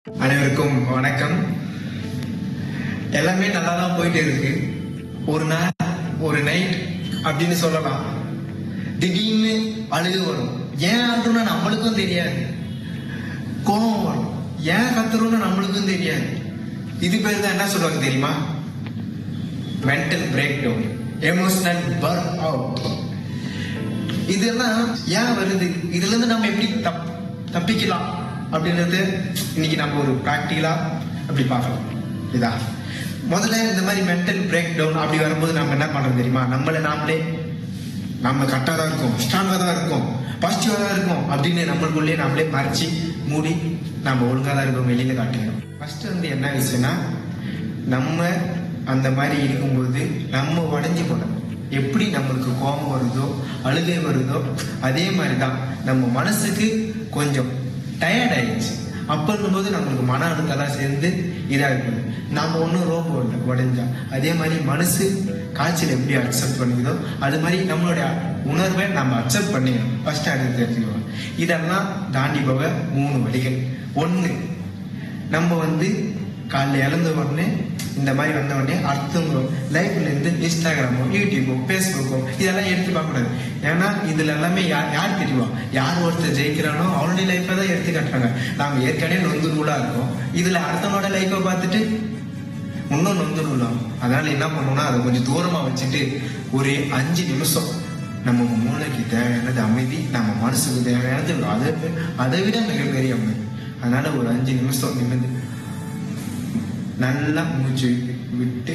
அனைவருக்கும் வணக்கம். எல்லாமே நல்லா தான் போயிட்டு இருக்கு. ஒரு நாள் ஒரு நைட் அப்படின்னு சொல்லலாம், திடீர்னு அழுகு வரும். ஏன் அழுதுன்னா நம்மளுக்கும் தெரியாது. கோபம் வரும், ஏன் கத்துறோம்னு நம்மளுக்கும் தெரியாது. இது பேர் தான் என்ன சொல்லுவாங்க தெரியுமா? Mental breakdown, emotional burnout. இதெல்லாம் ஏன் வருது? இதுல இருந்து நம்ம எப்படி தப்பிக்கலாம் அப்படின்றது இன்னைக்கு நம்ம ஒரு பிராக்டிகலா அப்படி பார்க்கலாம். இதா முதல்ல இந்த மாதிரி மென்டல் பிரேக் டவுன் அப்படி வரும்போது நம்ம என்ன பண்றோம் தெரியுமா? நாமளே நம்ம கரெக்டாக தான் இருக்கோம், ஸ்ட்ராங்காக தான் இருக்கோம், பாசிட்டிவாக தான் இருக்கோம் அப்படின்னு நம்மளுக்குள்ளே நம்மளே மறைச்சி மூடி நம்ம ஒழுங்காக தான் இருக்கோம் வெளியில காட்டிக்கிறோம். ஃபர்ஸ்ட் என்ன விஷயம்னா, நம்ம அந்த மாதிரி இருக்கும்போது நம்ம உடஞ்சி போனோம். எப்படி நம்மளுக்கு கோபம் வருதோ அழுகை வருதோ அதே மாதிரி தான் நம்ம மனசுக்கு கொஞ்சம் டயர்ட் ஆயிடுச்சு. அப்ப இருக்கும்போது நம்மளுக்கு மன அழுத்தெல்லாம் சேர்ந்து இதாகிடுது. நாம ஒன்றும் ரோபோ உடைஞ்சா அதே மாதிரி மனசு காய்ச்சல் எப்படி அக்செப்ட் பண்ணிக்குதோ அது மாதிரி நம்மளுடைய உணர்வை நம்ம அக்செப்ட் பண்ணிக்கணும். ஃபர்ஸ்ட் அது தெரிஞ்சுக்கணும். இதெல்லாம் தாண்டி போக 3 வழிகள். 1, நம்ம காலைல இழந்த உடனே இந்த மாதிரி வந்த உடனே அடுத்தவங்க லைஃப்ல இருந்து இன்ஸ்டாகிராமோ யூடியூபோ ஃபேஸ்புக்கோ இதெல்லாம் எடுத்து பார்க்கக்கூடாது. ஏன்னா இதுல எல்லாமே யார் தெரியுவா? யார் ஒருத்தர் ஜெயிக்கிறானோ அவனுடைய லைஃப்பை தான் எடுத்து காட்டுறாங்க. நாம ஏற்கனவே நொந்து நூலா இருக்கோம், இதுல அடுத்தவனோட லைஃப்பை பார்த்துட்டு இன்னும் நொந்து நூலாம். அதனால என்ன பண்ணணும்னா அதை கொஞ்சம் தூரமா வச்சுட்டு ஒரு 5 நிமிஷம் நம்ம மூளைக்கு தேவையானது அமைதி, நம்ம மனசுக்கு தேவையானது அதை விட மிகப்பெரிய அமைதி. அதனால ஒரு 5 நிமிஷம் நிமிந்து நல்லா மூச்சு விட்டு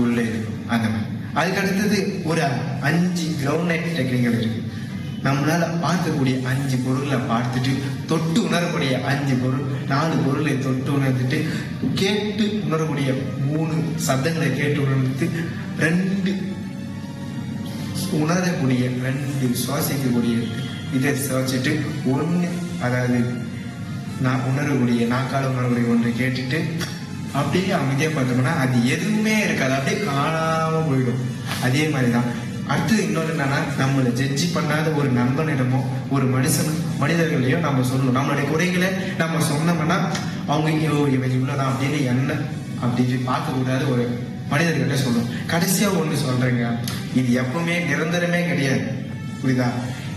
உள்ளே இருக்கும். அந்த மாதிரி அதுக்கு அடுத்தது ஒரு 5 கிரவுண்ட் நைட் டெக்னிக்கல் இருக்கு. நம்மளால பார்க்கக்கூடிய 5 பொருளை பார்த்துட்டு தொட்டு உணரக்கூடிய 5 பொருள், 4 பொருளை தொட்டு உணர்ந்துட்டு கேட்டு உணரக்கூடிய 3 சப்தங்களை கேட்டு உணர்ந்து 2 உணரக்கூடிய 2 சுவாசிக்கக்கூடிய இதை சுவாசிச்சுட்டு 1 அதாவது நான் உணரக்கூடிய நாக்கால உணரக்கூடிய 1 கேட்டுட்டு அப்படியே அமைதியா பார்த்தோம்னா அது எதுவுமே இருக்காது, அப்படியே காணாம போயிடும். அதே மாதிரிதான் அடுத்தது இன்னொன்று என்னன்னா, நம்மளை ஜட்ஜி பண்ணாத ஒரு நண்பனிடமோ ஒரு மனிதர்களையோ நம்ம சொல்லணும். நம்மளுடைய குறைகளை நம்ம சொன்னோம்னா அவங்க இவன் இவ்வளவுதான் அப்படின்னு என்ன அப்படின்னு பார்க்கக்கூடாது. ஒரு மனிதர்கிட்ட சொல்லணும். கடைசியா ஒண்ணு சொல்றேங்க, இது எப்பவுமே நிரந்தரமே கிடையாது. புரியுதா?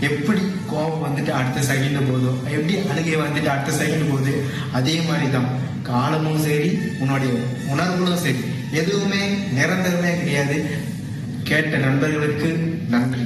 எப்படி கோபம் அடுத்த செகண்ட் போதோ, எப்படி அழுகை அடுத்த செகண்ட் போகுது, அதே மாதிரிதான் காலமும் சரி உன்னுடைய உணர்வுகளும் சரி எதுவுமே நிரந்தரமே கிடையாது. கேட்ட நண்பர்களுக்கு நன்றி.